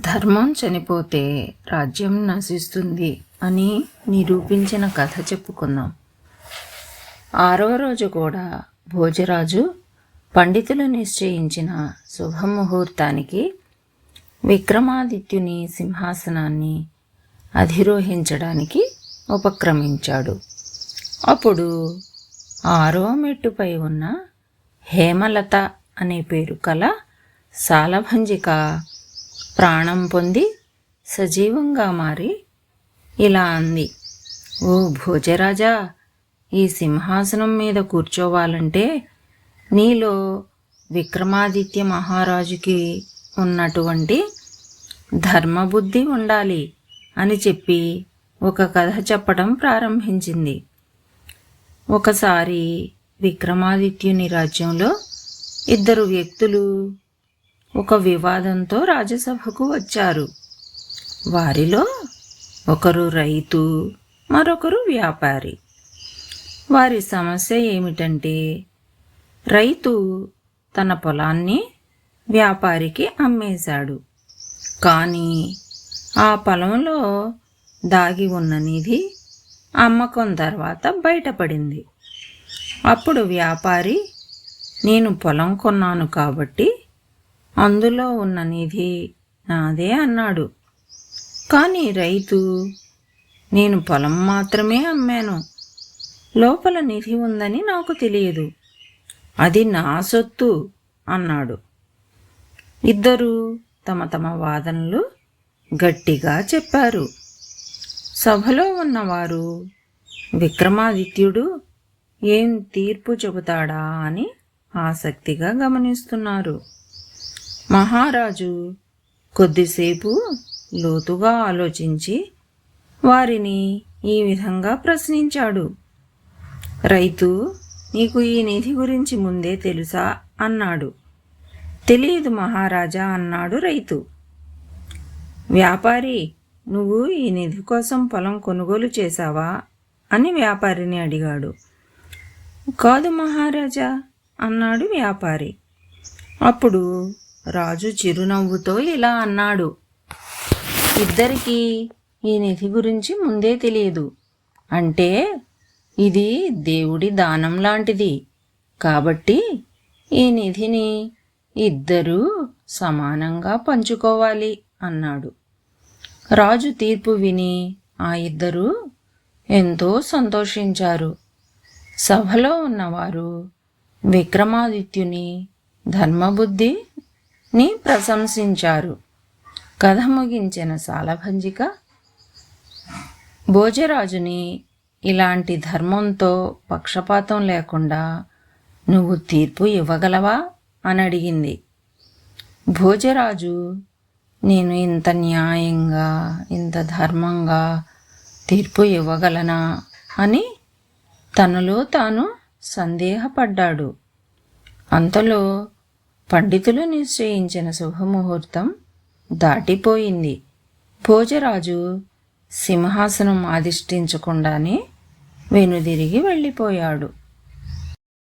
ధర్మం చనిపోతే రాజ్యం నశిస్తుంది అని నిరూపించిన కథ చెప్పుకుందాం. 6వ రోజు కూడా భోజరాజు పండితులు నిశ్చయించిన శుభముహూర్తానికి విక్రమాదిత్యుని సింహాసనాన్ని అధిరోహించడానికి ఉపక్రమించాడు. అప్పుడు 6వ మెట్టుపై ఉన్న హేమలత అనే పేరు కల సాలభంజిక ప్రాణం పొంది సజీవంగా మారి ఇలా అంది, ఓ భోజరాజా, ఈ సింహాసనం మీద కూర్చోవాలంటే నీలో విక్రమాదిత్య మహారాజుకి ఉన్నటువంటి ధర్మబుద్ధి ఉండాలి అని చెప్పి ఒక కథ చెప్పడం ప్రారంభించింది. ఒకసారి విక్రమాదిత్యుని రాజ్యంలో 2 వ్యక్తులు ఒక వివాదంతో రాజసభకు వచ్చారు. వారిలో ఒకరు రైతు, మరొకరు వ్యాపారి. వారి సమస్య ఏమిటంటే, రైతు తన పొలాన్ని వ్యాపారికి అమ్మేశాడు. కానీ ఆ పొలంలో దాగి ఉన్న నిధి అమ్మకం తర్వాత బయటపడింది. అప్పుడు వ్యాపారి, నేను పొలం కొన్నాను కాబట్టి అందులో ఉన్న నిధి నాదే అన్నాడు. కానీ రైతు, నేను పొలం మాత్రమే అమ్మాను, లోపల నిధి ఉందని నాకు తెలియదు, అది నా సొత్తు అన్నాడు. ఇద్దరూ తమ తమ వాదనలు గట్టిగా చెప్పారు. సభలో ఉన్నవారు విక్రమాదిత్యుడు ఏం తీర్పు చెబుతాడా అని ఆసక్తిగా గమనిస్తున్నారు. మహారాజు కొద్దిసేపు లోతుగా ఆలోచించి వారిని ఈ విధంగా ప్రశ్నించాడు. రైతు, నీకు ఈ నిధి గురించి ముందే తెలుసా అన్నాడు. తెలియదు మహారాజా అన్నాడు రైతు. వ్యాపారి, నువ్వు ఈ నిధి కోసం పొలం కొనుగోలు చేశావా అని వ్యాపారిని అడిగాడు. కాదు మహారాజా అన్నాడు వ్యాపారి. అప్పుడు రాజు చిరునవ్వుతో ఇలా అన్నాడు, ఇద్దరికీ ఈ నిధి గురించి ముందే తెలియదు అంటే ఇది దేవుడి దానం లాంటిది, కాబట్టి ఈ నిధిని ఇద్దరూ సమానంగా పంచుకోవాలి అన్నాడు. రాజు తీర్పు విని ఆ ఇద్దరూ ఎంతో సంతోషించారు. సభలో ఉన్నవారు విక్రమాదిత్యుని ధర్మబుద్ధిని ప్రశంసించారు. కథ ముగించిన సాలభంజిక భోజరాజుని ఇలాంటి ధర్మంతో పక్షపాతం లేకుండా నువ్వు తీర్పు ఇవ్వగలవా అని అడిగింది. భోజరాజు, నేను ఇంత న్యాయంగా, ఇంత ధర్మంగా తీర్పు ఇవ్వగలనా అని తనలో తాను సందేహపడ్డాడు. అంతలో పండితులు నిశ్చయించిన శుభముహూర్తం దాటిపోయింది. భోజరాజు సింహాసనం అధిష్ఠించకుండానే వెనుదిరిగి వెళ్ళిపోయాడు.